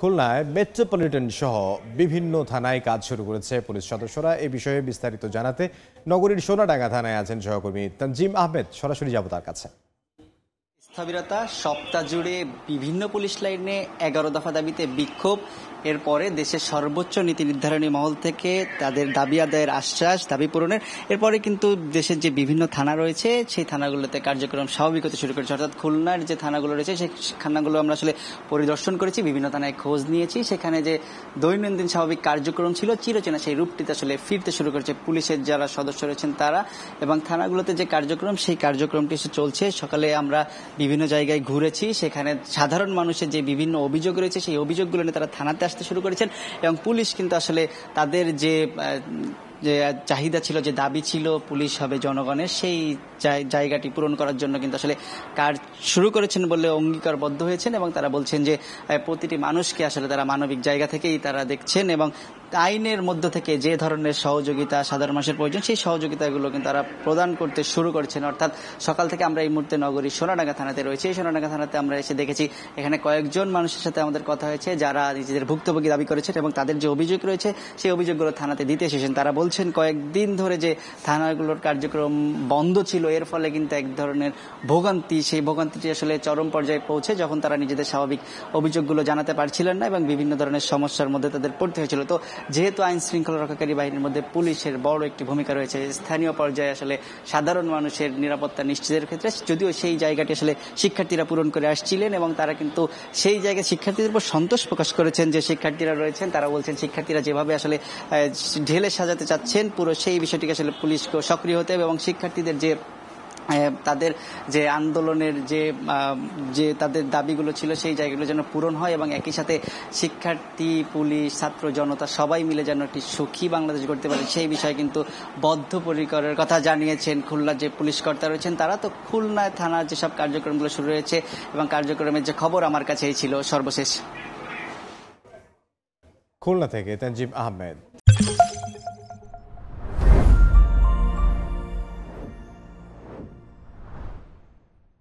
খুলনায় মেট্রোপলিটন সহ বিভিন্ন থানায় কাজ শুরু করেছে পুলিশ সদস্যরা। এ বিষয়ে বিস্তারিত জানাতে নগরীর সোনাডাঙ্গা থানায় আছেন সহকর্মী তানজিম আহমেদ। সরাসরি যাব তার কাছে। স্থবিরতা, সপ্তাহ জুড়ে বিভিন্ন পুলিশ লাইনে 11 দফা দাবিতে বিক্ষোভ। এরপরে দেশের সর্বোচ্চ নীতি নির্ধারণী মহল থেকে তাদের দাবি আদায়ের আশ্বাস, দাবি পূরণের। এরপরে কিন্তু দেশের যে বিভিন্ন থানা রয়েছে সেই থানাগুলোতে কার্যক্রম স্বাভাবিক হতে শুরু করেছে। অর্থাৎ খুলনার যে থানাগুলো রয়েছে সেই থানাগুলো আমরা আসলে পরিদর্শন করেছি, বিভিন্ন থানায় খোঁজ নিয়েছি। সেখানে যে দৈনন্দিন স্বাভাবিক কার্যক্রম ছিল চিরচেনা সেই রূপটিতে আসলে ফিরতে শুরু করেছে পুলিশের যারা সদস্য রয়েছেন তারা। এবং থানাগুলোতে যে কার্যক্রম সেই কার্যক্রমটি চলছে। সকালে আমরা বিভিন্ন জায়গায় ঘুরেছি, সেখানে সাধারণ মানুষের যে বিভিন্ন অভিযোগ রয়েছে সেই অভিযোগগুলো নিয়ে তারা থানাতে আসতে শুরু করেছেন। এবং পুলিশ কিন্তু আসলে তাদের যে চাহিদা ছিল, যে দাবি ছিল পুলিশ হবে জনগণের, সেই জায়গাটি পূরণ করার জন্য কিন্তু আসলে কাজ শুরু করেছেন বলে অঙ্গীকারবদ্ধ হয়েছেন। এবং তারা বলছেন যে প্রতিটি মানুষকে আসলে তারা মানবিক জায়গা থেকেই তারা দেখছেন এবং আইনের মধ্য থেকে যে ধরনের সহযোগিতা সাধারণ মানুষের প্রয়োজন সেই সহযোগিতাগুলো কিন্তু তারা প্রদান করতে শুরু করেছেন। অর্থাৎ সকাল থেকে আমরা এই মুহূর্তে নগরীর সোনাডাঙ্গা থানাতে রয়েছে। এই সোনাডাঙ্গা থানাতে আমরা এসে দেখেছি এখানে কয়েকজন মানুষের সাথে আমাদের কথা হয়েছে যারা নিজেদের ভুক্তভোগী দাবি করেছেন এবং তাদের যে অভিযোগ রয়েছে সেই অভিযোগগুলো থানাতে দিতে এসেছেন। তারা বলছেন কয়েকদিন ধরে যে থানাগুলোর কার্যক্রম বন্ধ ছিল এর ফলে কিন্তু এক ধরনের ভোগান্তি, সেই ভোগান্তিটি আসলে চরম পর্যায়ে পৌঁছে যখন তারা নিজেদের স্বাভাবিক অভিযোগগুলো জানাতে পারছিলেন না এবং বিভিন্ন ধরনের সমস্যার মধ্যে তাদের পড়তে হয়েছিল। তো যেহেতু আইন শৃঙ্খলা রক্ষাকারী বাহিনীর মধ্যে পুলিশের বড় একটি ভূমিকা রয়েছে স্থানীয় পর্যায়ে আসলে সাধারণ মানুষের নিরাপত্তা নিশ্চিতের ক্ষেত্রে, যদিও সেই জায়গাটি আসলে শিক্ষার্থীরা পূরণ করে আসছিলেন এবং তারা কিন্তু সেই জায়গায় শিক্ষার্থীদের উপর সন্তোষ প্রকাশ করেছেন। যে শিক্ষার্থীরা রয়েছেন তারা বলছেন শিক্ষার্থীরা যেভাবে আসলে ঢেলে সাজাতে চাচ্ছেন পুরো সেই বিষয়টিকে আসলে পুলিশকে সক্রিয় হতে হবে এবং শিক্ষার্থীদের যে তাদের যে আন্দোলনের যে তাদের দাবিগুলো ছিল সেই জায়গাগুলো যেন পূরণ হয় এবং একই সাথে শিক্ষার্থী, পুলিশ, ছাত্র জনতা সবাই মিলে যেন একটি সুখী বাংলাদেশ গড়তে পারে সেই বিষয়ে কিন্তু বদ্ধপরিকরের কথা জানিয়েছেন খুলনার যে পুলিশ কর্তা রয়েছেন তারা। তো খুলনায় থানার যেসব কার্যক্রমগুলো শুরু হয়েছে এবং কার্যক্রমের যে খবর আমার কাছেই ছিল সর্বশেষ। খুলনা থেকে তানজিম আহমেদ।